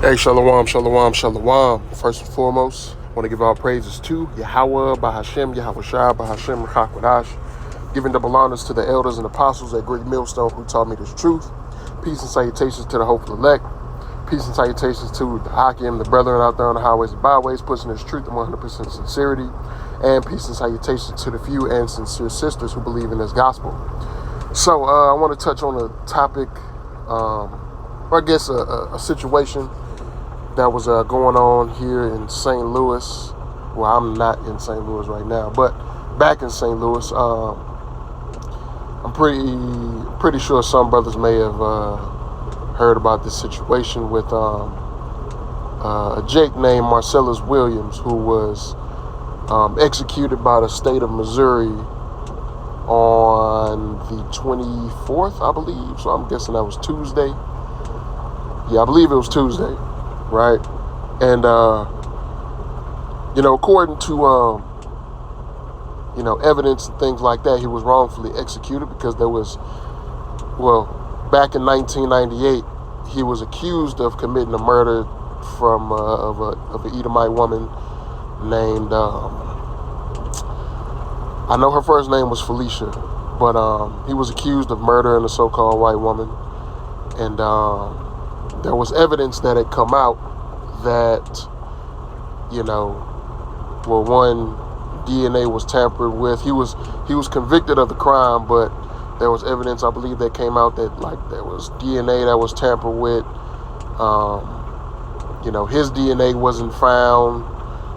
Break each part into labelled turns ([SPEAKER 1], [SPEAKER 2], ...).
[SPEAKER 1] Hey, shalom, shalom, shalom. First and foremost, I want to give all praises to Yahweh, Bahashem, Yahweh Shai, Bahashem, Rahakwadash, giving double honors to the elders and apostles at Great Millstone who taught me this truth. Peace and salutations to the hopeful elect. Peace and salutations to the Hakim, the brethren out there on the highways and byways, pushing this truth in 100% sincerity. And peace and salutations to the few and sincere sisters who believe in this gospel. So I want to touch on a topic, or I guess a situation that was going on here in St. Louis. Well, I'm not in St. Louis right now, but back in St. Louis. I'm pretty sure some brothers may have heard about this situation with a Jake named Marcellus Williams, who was executed by the state of Missouri on the 24th, I believe. So I'm guessing that was Tuesday. Yeah, I believe it was Tuesday, right? And, according to, evidence and things like that, he was wrongfully executed because there was, back in 1998, he was accused of committing a murder from of an Edomite woman named, I know her first name was Felicia, but he was accused of murdering a so-called white woman. And there was evidence that had come out that, one, DNA was tampered with. He was convicted of the crime, but there was evidence, I believe, that came out that there was DNA that was tampered with. His DNA wasn't found,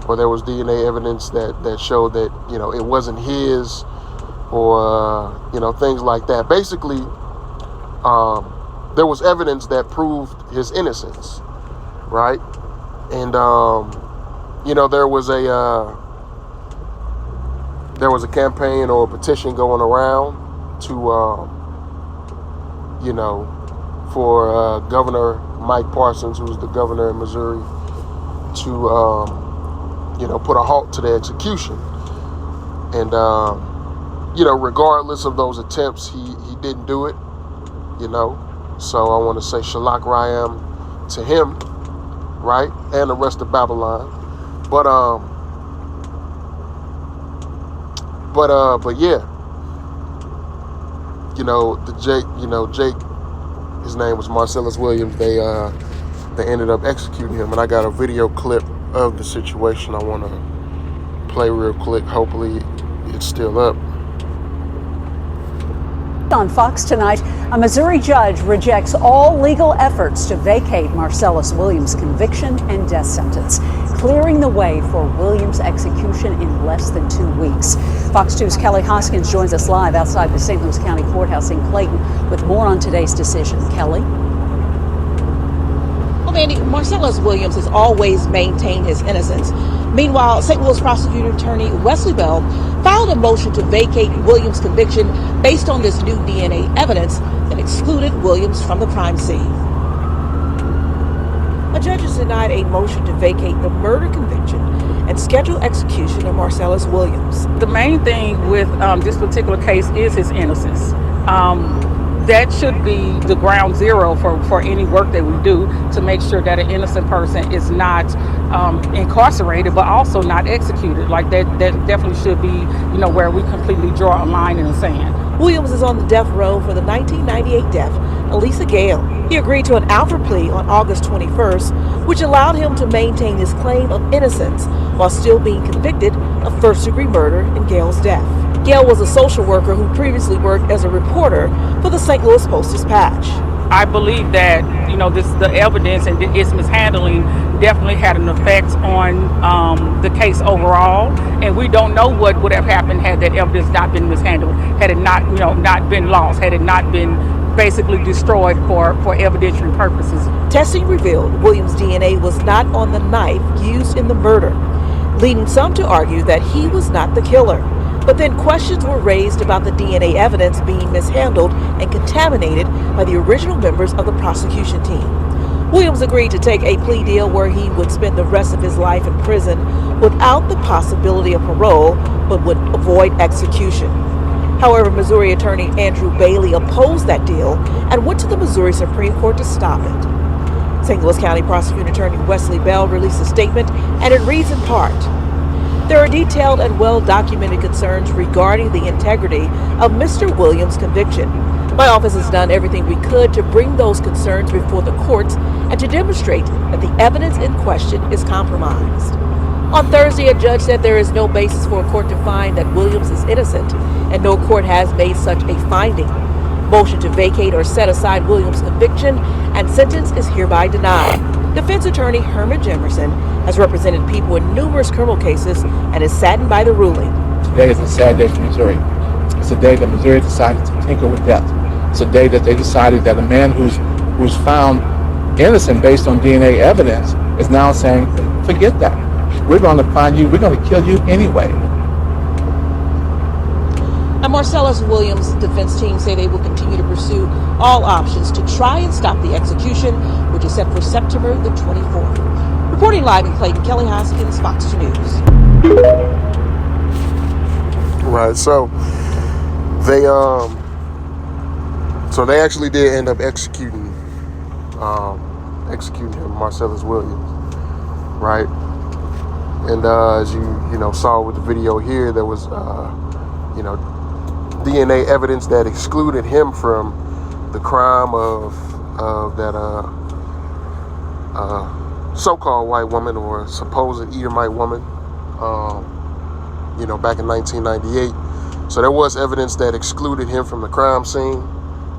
[SPEAKER 1] or there was DNA evidence that showed that it wasn't his, or things like that. Basically, there was evidence that proved his innocence, right? And there was a campaign or a petition going around to, for Governor Mike Parsons, who's the governor in Missouri, to, put a halt to the execution. And, regardless of those attempts, he didn't do it, So I want to say Shalak Rayam to him, right? And the rest of Babylon. But yeah, Jake, his name was Marcellus Williams. They ended up executing him, and I got a video clip of the situation I want to play real quick. Hopefully it's still up.
[SPEAKER 2] On Fox tonight, a Missouri judge rejects all legal efforts to vacate Marcellus Williams' conviction and death sentence, clearing the way for Williams' execution in less than 2 weeks. Fox 2's Kelly Hoskins joins us live outside the St. Louis County Courthouse in Clayton with more on today's decision. Kelly?
[SPEAKER 3] Well, Mandy, Marcellus Williams has always maintained his innocence. Meanwhile, St. Louis prosecutor attorney Wesley Bell filed a motion to vacate Williams' conviction based on this new DNA evidence that excluded Williams from the crime scene. A judge has denied a motion to vacate the murder conviction and schedule execution of Marcellus Williams.
[SPEAKER 4] The main thing with this particular case is his innocence. That should be the ground zero for any work that we do, to make sure that an innocent person is not incarcerated, but also not executed. Like that definitely should be, where we completely draw a line in the sand.
[SPEAKER 3] Williams is on the death row for the 1998 death of Lisa Gale. He agreed to an Alford plea on August 21st, which allowed him to maintain his claim of innocence while still being convicted of first-degree murder in Gale's death. Gale was a social worker who previously worked as a reporter for the St. Louis Post-Dispatch.
[SPEAKER 4] I believe that, the evidence and its mishandling definitely had an effect on the case overall. And we don't know what would have happened had that evidence not been mishandled, had it not, not been lost, had it not been basically destroyed for evidentiary purposes.
[SPEAKER 3] Testing revealed Williams' DNA was not on the knife used in the murder, leading some to argue that he was not the killer. But then questions were raised about the DNA evidence being mishandled and contaminated by the original members of the prosecution team. Williams agreed to take a plea deal where he would spend the rest of his life in prison without the possibility of parole, but would avoid execution. However, Missouri attorney Andrew Bailey opposed that deal and went to the Missouri Supreme Court to stop it. St. Louis County Prosecuting Attorney Wesley Bell released a statement, and it reads in part, "There are detailed and well-documented concerns regarding the integrity of Mr. Williams' conviction. My office has done everything we could to bring those concerns before the courts and to demonstrate that the evidence in question is compromised." On Thursday, a judge said there is no basis for a court to find that Williams is innocent, and no court has made such a finding. Motion to vacate or set aside Williams' conviction and sentence is hereby denied. Defense attorney Herman Jemerson has represented people in numerous criminal cases and is saddened by the ruling.
[SPEAKER 5] Today is a sad day for Missouri. It's a day that Missouri decided to tinker with death. It's a day that they decided that a man who's found innocent based on DNA evidence is now saying, forget that. We're going to find you, we're going to kill you anyway.
[SPEAKER 3] A Marcellus Williams defense team say they will continue to pursue all options to try and stop the execution, which is set for September the 24th. Reporting live in Clayton, Kelly Hoskins, Fox 2 News.
[SPEAKER 1] Right, so they actually did end up executing him, Marcellus Williams, right? And as you saw with the video here, there was DNA evidence that excluded him from the crime of that so-called white woman or supposed Edomite woman, back in 1998. So there was evidence that excluded him from the crime scene,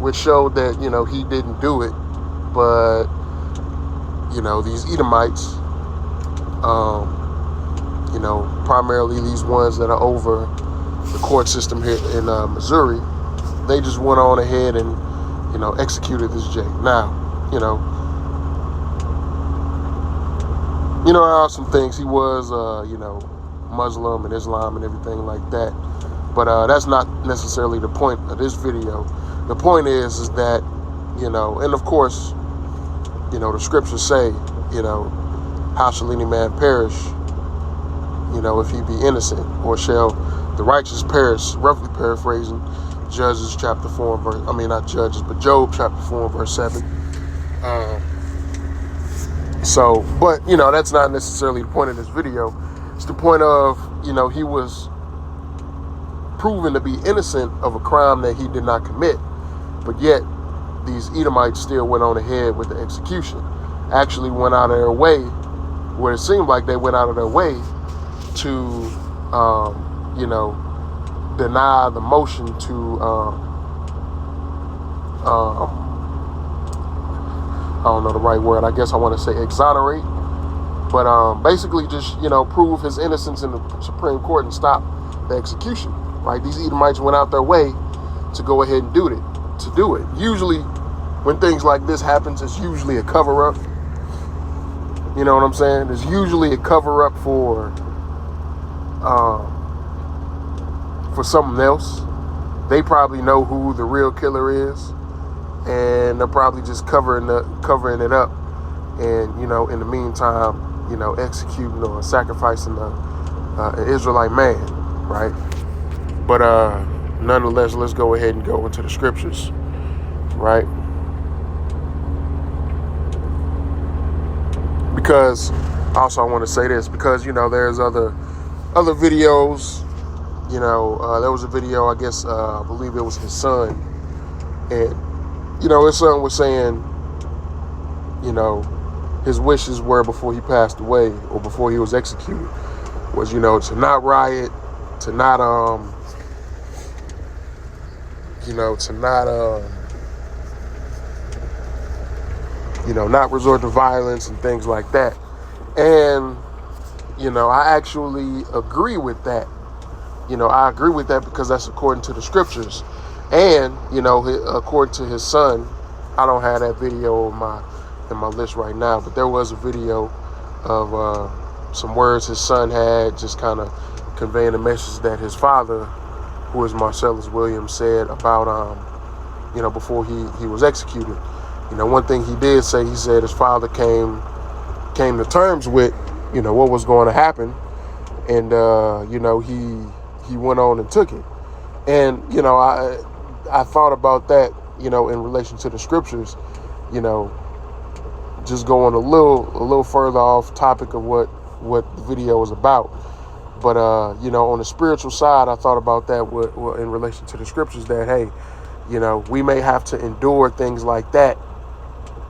[SPEAKER 1] which showed that, he didn't do it. But, these Edomites, primarily these ones that are over the court system here in Missouri, they just went on ahead and, executed this Jay. Now, there are some things. He was, Muslim and Islam and everything like that. But that's not necessarily the point of this video. The point is that, and of course, the scriptures say, how shall any man perish, if he be innocent, or shall the righteous perish, roughly paraphrasing Judges chapter 4, not Judges, but Job chapter 4, verse 7. But that's not necessarily the point of this video. It's the point of, he was proven to be innocent of a crime that he did not commit, but yet these Edomites still went on ahead with the execution. Actually went out of their way, where it seemed like they went out of their way to, deny the motion to, I don't know the right word. I guess I want to say exonerate, but basically just prove his innocence in the Supreme Court and stop the execution. Right? These Edomites went out their way to go ahead and do it. Usually, when things like this happens, it's usually a cover-up. You know what I'm saying? It's usually a cover-up for something else. They probably know who the real killer is, and they're probably just covering it up, and in the meantime, executing or sacrificing an Israelite man, right? But nonetheless, let's go ahead and go into the scriptures, right? Because also I want to say this, because there's other videos. There was a video, I guess, I believe it was his son, and his son was saying, his wishes were before he passed away or before he was executed was, to not riot, to not not resort to violence and things like that. And, I actually agree with that. I agree with that because that's according to the scriptures. And, according to his son, I don't have that video in my list right now, but there was a video of some words his son had, just kind of conveying a message that his father, who is Marcellus Williams, said about, before he was executed. One thing he did say, he said his father came to terms with, what was going to happen. And, he went on and took it. And, I thought about that, in relation to the scriptures, just going a little further off topic of what the video is about. But on the spiritual side, I thought about that in relation to the scriptures, that hey, we may have to endure things like that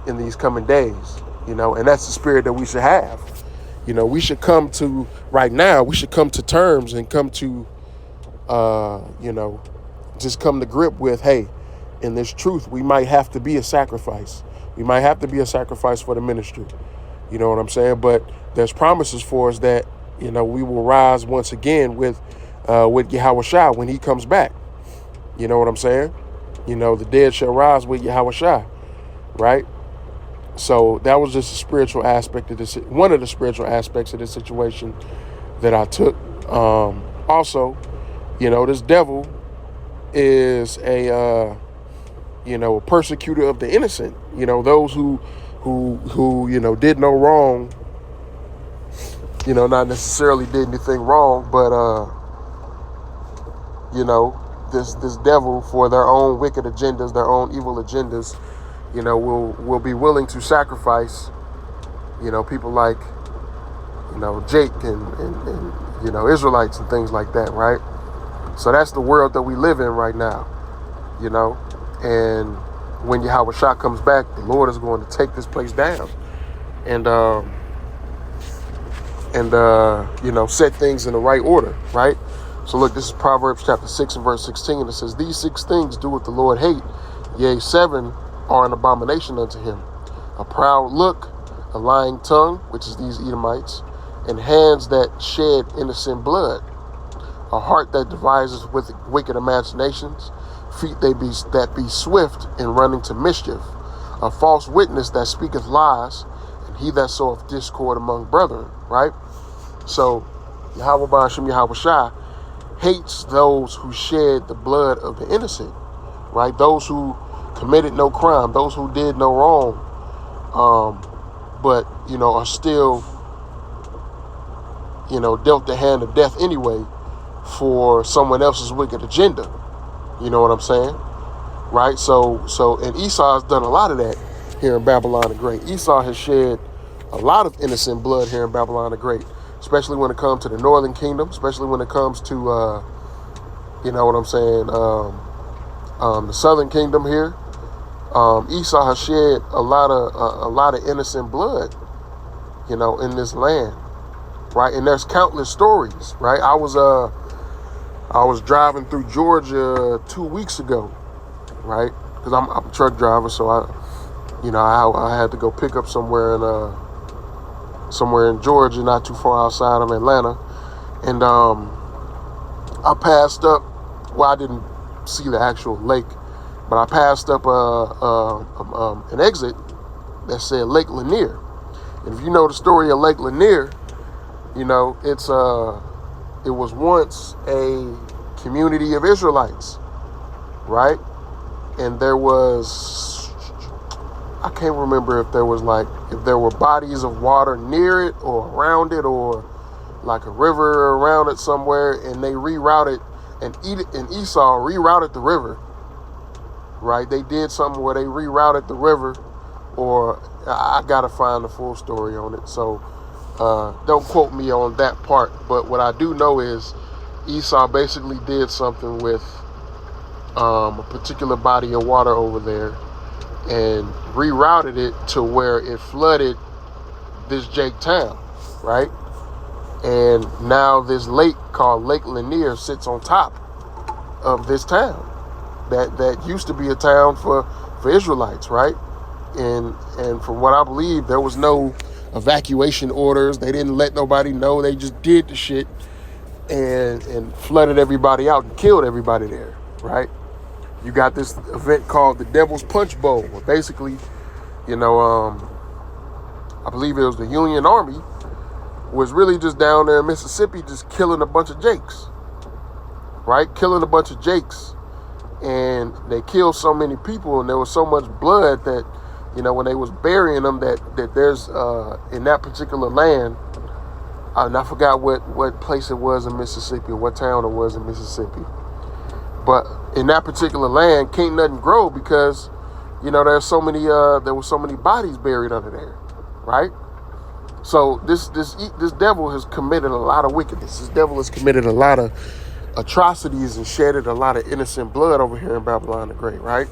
[SPEAKER 1] in these coming days, and that's the spirit that we should have. We should come to, right now, we should come to terms and come to, just come to grip with, hey, in this truth, we might have to be a sacrifice. We might have to be a sacrifice for the ministry. You know what I'm saying? But there's promises for us that, we will rise once again with Yahweh Shai when he comes back. You know what I'm saying? The dead shall rise with Yahweh Shai, right? So that was just a spiritual aspect of this, one of the spiritual aspects of this situation that I took. Also, this devil is a persecutor of the innocent. Those who did no wrong. Not necessarily did anything wrong, but this devil, for their own wicked agendas, their own evil agendas, will be willing to sacrifice, people like, Jake and Israelites and things like that, right? So that's the world that we live in right now, and when Yahweh Shah comes back, the Lord is going to take this place down and set things in the right order, right? So look, this is Proverbs chapter 6 and verse 16. It says, these 6 things doeth the Lord hate, yea, 7 are an abomination unto him: a proud look, a lying tongue, which is these Edomites, and hands that shed innocent blood, a heart that devises with wicked imaginations, feet that be swift in running to mischief, a false witness that speaketh lies, and he that soweth discord among brethren, right? So Yahweh Ba'ashem Yahweh Shai hates those who shed the blood of the innocent, right? Those who committed no crime, those who did no wrong, but are still dealt the hand of death anyway for someone else's wicked agenda. You know what I'm saying? Right? So and Esau has done a lot of that here in Babylon the Great. Esau has shed a lot of innocent blood here in Babylon the Great, especially when it comes to the northern kingdom, especially when it comes to the southern kingdom here. Esau has shed a lot of innocent blood, in this land, right? And there's countless stories, right? I was driving through Georgia 2 weeks ago, right? Because I'm a truck driver, so I had to go pick up somewhere in Georgia, not too far outside of Atlanta, and I passed up. Well, I didn't see the actual lake, but I passed up an exit that said Lake Lanier. And if you know the story of Lake Lanier, it was once a community of Israelites, right? And there was, I can't remember if there were bodies of water near it or around it, or like a river around it somewhere, and they rerouted, and Esau rerouted the river, right? They did something where they rerouted the river, or I gotta find the full story on it, so don't quote me on that part. But what I do know is Esau basically did something with a particular body of water over there and rerouted it to where it flooded this Jake town, right? And now this lake called Lake Lanier sits on top of this town that used to be a town for Israelites, right? And from what I believe, there was no evacuation orders. They didn't let nobody know. They just did the shit and flooded everybody out and killed everybody there, right? You got this event called the Devil's Punch Bowl, where basically, I believe it was the Union Army was really just down there in Mississippi just killing a bunch of Jakes, right? Killing a bunch of Jakes. And they killed so many people, and there was so much blood that, when they was burying them, that there's, in that particular land, and I forgot what place it was in Mississippi, or what town it was in Mississippi. But in that particular land, can't nothing grow because, there were so many bodies buried under there. right? So this devil has committed a lot of wickedness. This devil has committed a lot of atrocities and shedded a lot of innocent blood over here in Babylon the Great, right?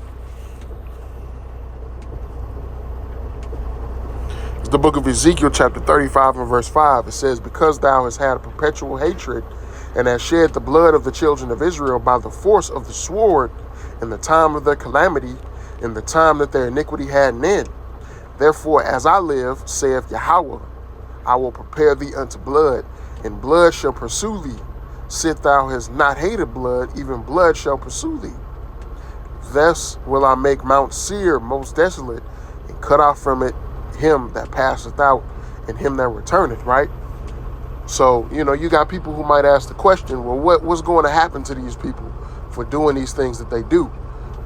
[SPEAKER 1] The book of Ezekiel, chapter 35 and verse 5, it says, because thou hast had a perpetual hatred and hast shed the blood of the children of Israel by the force of the sword in the time of their calamity, in the time that their iniquity had an end. Therefore, as I live, saith Yahweh, I will prepare thee unto blood, and blood shall pursue thee. Sith thou hast not hated blood, even blood shall pursue thee. Thus will I make Mount Seir most desolate, and cut off from it him that passeth out, and him that returneth, right? So, you got people who might ask the question, well, what's going to happen to these people for doing these things that they do?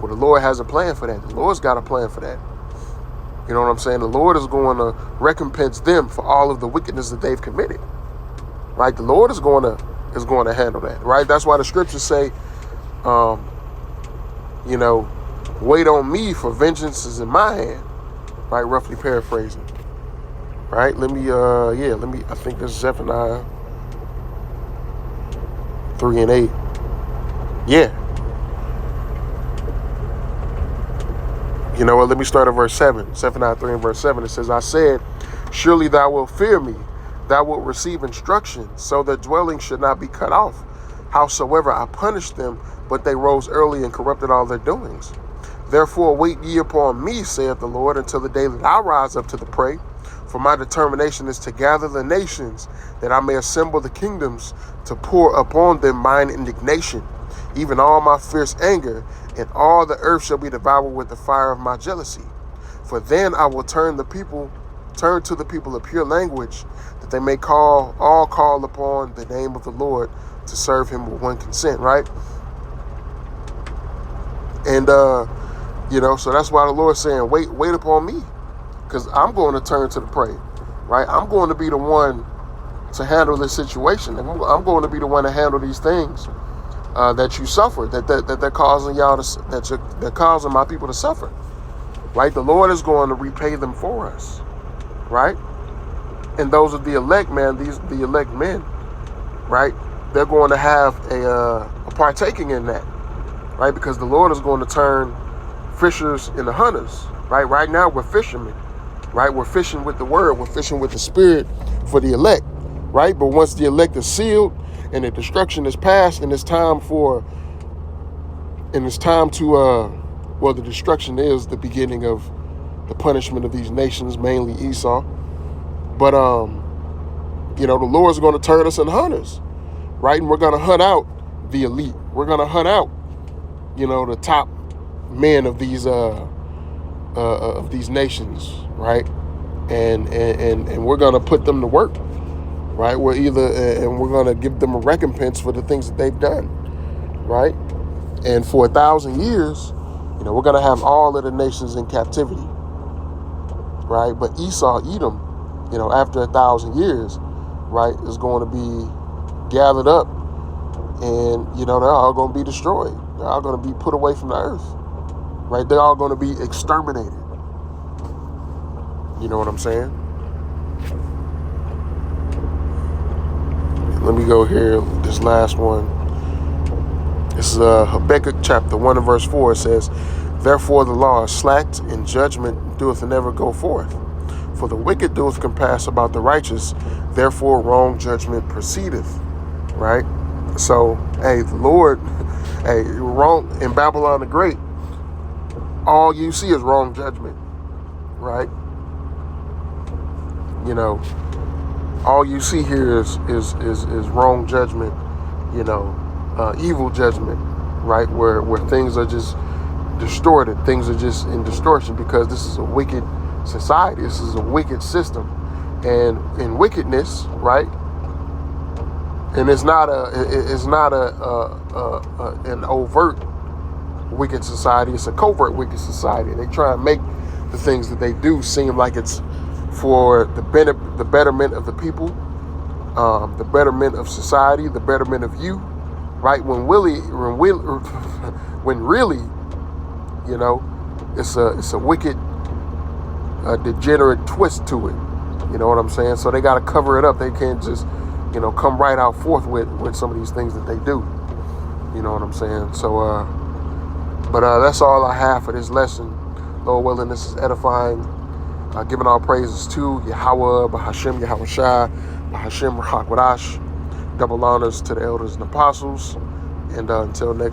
[SPEAKER 1] Well, the Lord has a plan for that. The Lord's got a plan for that. You know what I'm saying? The Lord is going to recompense them for all of the wickedness that they've committed, right? The Lord is going to handle that, right? That's why the scriptures say, wait on me, for vengeance is in my hand, right? Roughly paraphrasing, right? I think this is Zephaniah 3 and 8. Yeah. You know what? Let me start at verse 7. Zephaniah 3 and verse 7. It says, I said, surely thou wilt fear me. Thou wilt receive instruction, so that dwelling should not be cut off. Howsoever I punished them, but they rose early and corrupted all their doings. Therefore wait ye upon me, saith the Lord, until the day that I rise up to the prey. For my determination is to gather the nations, that I may assemble the kingdoms, to pour upon them mine indignation, even all my fierce anger, and all the earth shall be devoured with the fire of my jealousy. For then I will turn to the people a pure language, that they may call upon the name of the Lord, to serve him with one consent, right? And so that's why the Lord's saying, wait upon me, because I'm going to turn to the prey, right? I'm going to be the one to handle this situation. I'm going to be the one to handle these things that you suffer, that they're causing y'all they're causing my people to suffer, right? The Lord is going to repay them for us, right? And those are the elect, man. The elect men, right? They're going to have a partaking in that, right? Because the Lord is going to turn fishers into hunters, right? Right now we're fishermen, right? We're fishing with the word, we're fishing with the spirit for the elect, right? But once the elect is sealed and the destruction is past, and it's time to the destruction is the beginning of the punishment of these nations, mainly Esau. But the Lord's going to turn us into hunters, right? And we're going to hunt out the elite. We're going to hunt out, the top men of these nations, right? And we're going to put them to work, right? We're going to give them a recompense for the things that they've done, right? And for 1,000 years, we're going to have all of the nations in captivity, right? But Esau, Edom, after 1,000 years, right, is going to be gathered up, and they're all going to be destroyed. They're all going to be put away from the earth, right? They're all going to be exterminated. You know what I'm saying? Let me go here. This last one. This is Habakkuk chapter 1 and verse 4. It says, therefore the law is slacked, and judgment doeth never go forth. For the wicked doeth compass about the righteous, therefore wrong judgment proceedeth. Right? So, the Lord, wrong in Babylon the Great, all you see is wrong judgment. Right? All you see here is wrong judgment, evil judgment, right? Where things are just distorted, things are just in distortion, because this is a wicked society, this is a wicked system, and in wickedness, right? And it's not an overt wicked society; it's a covert wicked society. They try and make the things that they do seem like it's for the betterment of the people, the betterment of society, the betterment of you, right? When really, it's a wicked, degenerate twist to it, You know what I'm saying? So they got to cover it up. They can't just, come right out forth with some of these things that they do. You know what I'm saying? So, but that's all I have for this lesson. Lord willing, this is edifying. Giving all praises to Yahweh, Bahashem, Yahweh Shai, Bahashem, Rahakwadash. Double honors to the elders and apostles. And until next